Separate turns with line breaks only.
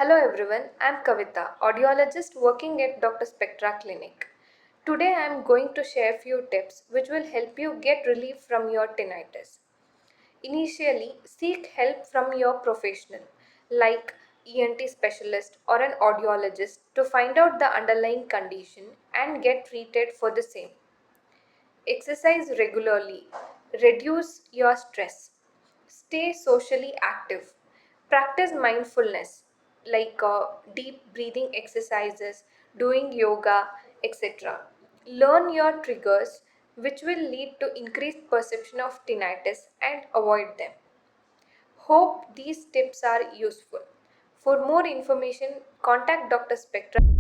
Hello everyone, I am Kavitha, audiologist working at DrSpectra Clinic. Today I am going to share few tips which will help you get relief from your tinnitus. Initially, seek help from your professional like ENT specialist or an audiologist to find out the underlying condition and get treated for the same. Exercise regularly. Reduce your stress. Stay socially active. Practice mindfulness like deep breathing exercises, doing yoga, etc. Learn your triggers, which will lead to increased perception of tinnitus and avoid them. Hope these tips are useful. For more information, contact Dr. Spectra.